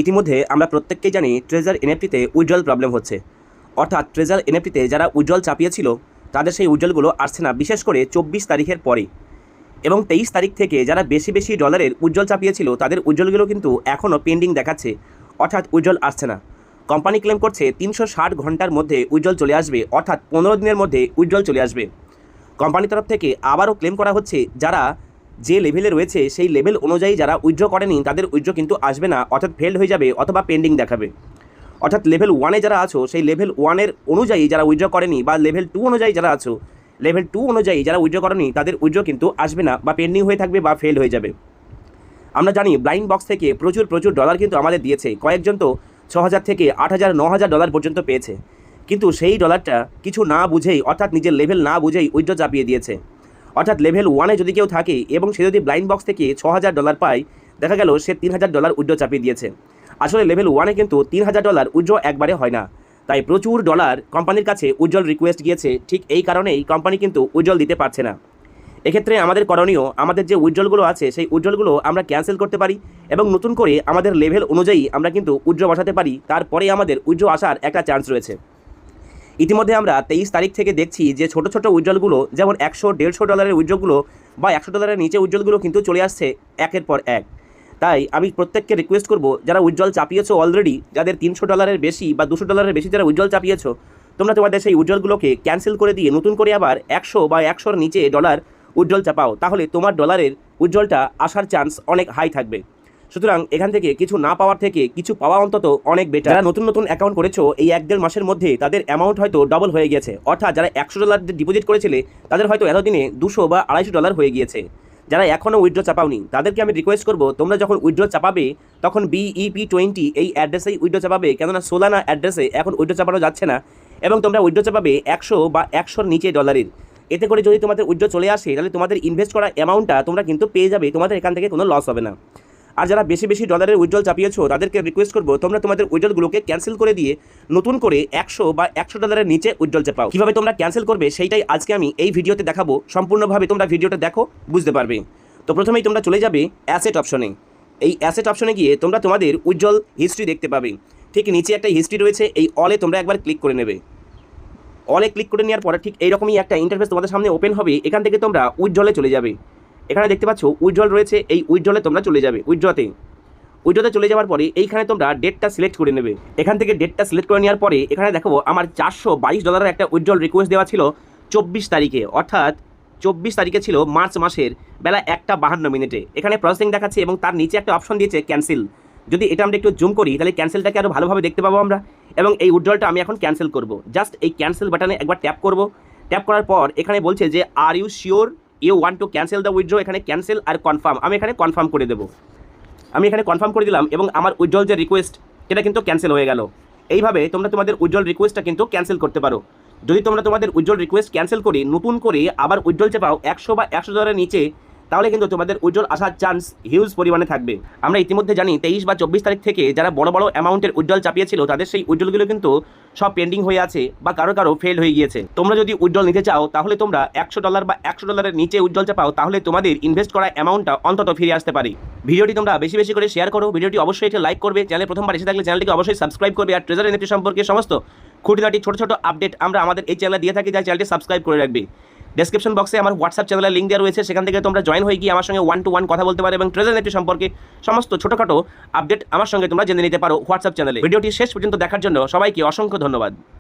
ইতিমধ্যে আমরা প্রত্যেককেই জানি ট্রেজার এনএফটিতে উইথড্রল প্রবলেম হচ্ছে। অর্থাৎ ট্রেজার এনএফটিতে যারা উইথড্রল চাপিয়েছিল তাদের সেই উইথড্রলগুলো আসছে না, বিশেষ করে 24 তারিখের পরে। এবং 23 তারিখ থেকে যারা বেশি বেশি ডলারের উইথড্রল চাপিয়েছিল তাদের উইথড্রলগুলো কিন্তু এখনও পেন্ডিং দেখাচ্ছে, অর্থাৎ উইথড্রল আসছে না। কোম্পানি ক্লেম করছে 360 ঘন্টার মধ্যে উইথড্রল চলে আসবে, অর্থাৎ 15 দিনের মধ্যে উইথড্রল চলে আসবে। কোম্পানির তরফ থেকে আবারও ক্লেম করা হচ্ছে যারা যে লেভেলে রয়েছে সেই লেভেল অনুযায়ী যারা উইথড্র করেনি তাদের উইথড্র কিন্তু আসবে না, অর্থাৎ ফেল্ড হয়ে যাবে অথবা পেন্ডিং দেখাবে। অর্থাৎ লেভেল 1-এ যারা আছো সেই লেভেল 1-এর অনুযায়ী যারা উইথড্র করেনি বা লেভেল 2 অনুযায়ী যারা আছো, লেভেল 2 অনুযায়ী যারা উইথড্র করেনি তাদের উইথড্র কিন্তু আসবে না বা পেন্ডিং হয়ে থাকবে বা ফেল হয়ে যাবে। আমরা জানি ব্লাইন্ড বক্স থেকে প্রচুর ডলার কিন্তু আমাদের দিয়েছে, কয়েকজন তো 6000 থেকে 8000 9000 ডলার পর্যন্ত পেয়েছে, কিন্তু সেই ডলারটা কিছু না বুঝেই অর্থাৎ নিজের লেভেল না বুঝেই উইথড্র চাপিয়ে দিয়েছে। অর্থাৎ লেভেল 1-এ যদি কেউ থাকে এবং সে যদি ব্লাইন্ড বক্স থেকে 6000 ডলার পায়, দেখা গেল সে 3000 ডলার উইথড্র চাপিয়ে দিয়েছে। আসলে লেভেল 1-এ কিন্তু 3000 ডলার উইথড্র একবারে হয় না, তাই প্রচুর ডলার কোম্পানির কাছে উইথড্রল রিকোয়েস্ট গিয়েছে। ঠিক এই কারণেই কোম্পানি কিন্তু উইথড্রল দিতে পারছে না। এক্ষেত্রে আমাদের করণীয়, আমাদের যে উইথড্রলগুলো আছে সেই উইথড্রলগুলো আমরা ক্যান্সেল করতে পারি এবং নতুন করে আমাদের লেভেল অনুযায়ী আমরা কিন্তু উইথড্র বসাতে পারি, তারপরে আমাদের উইথড্র আসার একটা চান্স রয়েছে। ইতিমধ্যে আমরা 23 তারিখ থেকে দেখছি যে ছোট উইথড্রলগুলো যেমন 100-150 ডলারের উইথড্রগুলো বা 100 ডলারের নিচে উইথড্রলগুলো কিন্তু চলে আসছে একের পর এক। তাই আমি প্রত্যেককে রিকোয়েস্ট করব, যারা উইথড্রল চাপিয়েছো অলরেডি, যাদের 300 ডলারের বেশি বা 200 ডলারের বেশি যারা উইথড্রল চাপিয়েছো, তোমরা তোমাদের সেই উইথড্রলগুলোকে ক্যান্সেল করে দিয়ে নতুন করে আবার 100 বা 100-র নিচে ডলার উইথড্রল চাপাও, তাহলে তোমার ডলারের উইথড্রলটা আসার চান্স অনেক হাই থাকবে। সুতরাং এখান থেকে কিছু না পাওয়ার থেকে কিছু পাওয়া অন্তত অনেক বেটার। যারা নতুন অ্যাকাউন্ট করেছো এই 1-1.5 মাসের মধ্যে তাদের অ্যামাউন্ট হয়তো ডবল হয়ে গেছে, অর্থাৎ যারা 100 ডলার ডিপোজিট করেছিলে তাদের হয়তো এতদিনে 200 বা 250 ডলার হয়ে গিয়েছে। যারা এখনও উইথড্র চাপাওনি তাদেরকে আমি রিকোয়েস্ট করবো, তোমরা যখন উইথড্র চাপাবে তখন BEP20 এই অ্যাড্রেসেই উইথড্র চাপাবে, কেননা সোলানা অ্যাড্রেসে এখন উইথড্র চাপানো যাচ্ছে না। এবং তোমরা উইথড্র চাপাবে 100 বা 100-র নিচে ডলারের। এতে করে যদি তোমাদের উইথড্র চলে আসে তাহলে তোমাদের ইনভেস্ট করা অ্যামাউন্টটা তোমরা কিন্তু পেয়ে যাবে, তোমাদের এখান থেকে কোনো লস হবে না। আর যারা বেশি ডলারের উইথড্রল চাপিয়েছো তাদেরকে রিকোয়েস্ট করবো, তোমরা তোমাদের উইথড্রলগুলোকে ক্যান্সেল করে দিয়ে নতুন করে 100 বা 100 ডলারের নিচে উইথড্রল চাপাও। কীভাবে তোমরা ক্যান্সেল করবে সেইটাই আজকে আমি এই ভিডিওতে দেখাবো, সম্পূর্ণভাবে তোমরা ভিডিওটা দেখো, বুঝতে পারবে। তো প্রথমেই তোমরা চলে যাবে অ্যাসেট অপশনে। এই অ্যাসেট অপশনে গিয়ে তোমরা তোমাদের উইথড্রল হিস্ট্রি দেখতে পাবে। ঠিক নিচে একটা হিস্ট্রি রয়েছে, এই অলে তোমরা একবার ক্লিক করে নেবে। অলে ক্লিক করে নেওয়ার পরে ঠিক এইরকমই একটা ইন্টারফেস তোমাদের সামনে ওপেন হবে। এখান থেকে তোমরা উইথড্রলে চলে যাবে। এখানে দেখতে পাচ্ছ উইথড্রল রয়েছে, এই উইথড্রলে তোমরা চলে যাবে। উইথড্রতে চলে যাওয়ার পরে এইখানে তোমরা ডেটটা সিলেক্ট করে নেবে। এখান থেকে ডেটটা সিলেক্ট করে নেওয়ার পরে এখানে দেখো আমার 422 ডলারের একটা উইথড্রল রিকোয়েস্ট দেওয়া ছিল 24 তারিখে, অর্থাৎ 24 তারিখে ছিল মার্চ মাসের বেলা 1:52 এখানে প্রসেসিং দেখাচ্ছে এবং তার নিচে একটা অপশন দিয়েছে ক্যান্সেল। যদি এটা আমরা একটু জুম করি তাহলে ক্যান্সেলটাকে আরও ভালোভাবে দেখতে পাবো আমরা। এবং এই উইথড্রলটা আমি এখন ক্যান্সেল করব। জাস্ট এই ক্যান্সেল বাটনে একবার ট্যাপ করব। ট্যাপ করার পর এখানে বলছে যে are you sure you want to cancel the withdraw. এখানে ক্যান্সেল আর কনফার্ম, আমি এখানে কনফার্ম করে দেবো। আমি এখানে কনফার্ম করে দিলাম এবং আমার উইথড্রল যে রিকোয়েস্ট সেটা কিন্তু ক্যান্সেল হয়ে গেল। এইভাবে তোমরা তোমাদের উইথড্রল রিকোয়েস্টটা কিন্তু ক্যান্সেল করতে পারো। যদি তোমরা তোমাদের উইথড্রল রিকোয়েস্ট ক্যান্সেল করে নতুন করে আবার উইথড্রল চাপাও 100 বা 100 ডলারের নিচে, তাহলে কিন্তু তোমাদের উইথড্রল আসার চান্স হিউজ পরিমাণে থাকবে। আমরা ইতিমধ্যে জানি 23 বা 24 তারিখ থেকে যারা বড় অ্যামাউন্টের উইথড্রল চাপিয়েছিল তাদের সেই উইথড্রলগুলো কিন্তু সব পেন্ডিং হয়ে আছে বা কারো ফেল হয়ে গিয়েছে। তোমরা যদি উইথড্রল নিতে চাও তাহলে তোমরা 100 ডলার বা 100 ডলারের নিচে উইথড্রল চাপাও, তাহলে তোমাদের ইনভেস্ট করা অ্যামাউন্টটা অন্তত ফিরে আসতে পারে। ভিডিওটি তোমরা বেশি করে শেয়ার করো। ভিডিওটি অবশ্যই একটা লাইক করবে। চ্যানেলে প্রথমবার এসে থাকলে চ্যানেলটিকে অবশ্যই সাবস্ক্রাইব করবে। আর ট্রেজার এনএফটি সম্পর্কে সমস্ত খুঁটিনাটি ছোট আপডেট আমরা আমাদের এই চ্যানেলে দিয়ে থাকি, যাই চ্যানেলটি সাবস্ক্রাইব করে রাখবে। ডেসক্রিপশন বক্সে আমার হোয়াটসঅ্যাপ চ্যানেলের লিঙ্ক দেওয়া রয়েছে, সেখান থেকে তোমরা জয়েন হয়ে গিয়ে আমার সঙ্গে 1-to-1 কথা বলতে পারো এবং ট্রেজার এনএফটি সম্পর্কে সমস্ত ছোটখাটো আপডেট আমার সঙ্গে তোমরা জেনে নিতে পারো হোয়াটসঅ্যাপ চ্যানেলে। ভিডিওটি শেষ পর্যন্ত দেখার জন্য সবাইকে অসংখ্য ধন্যবাদ।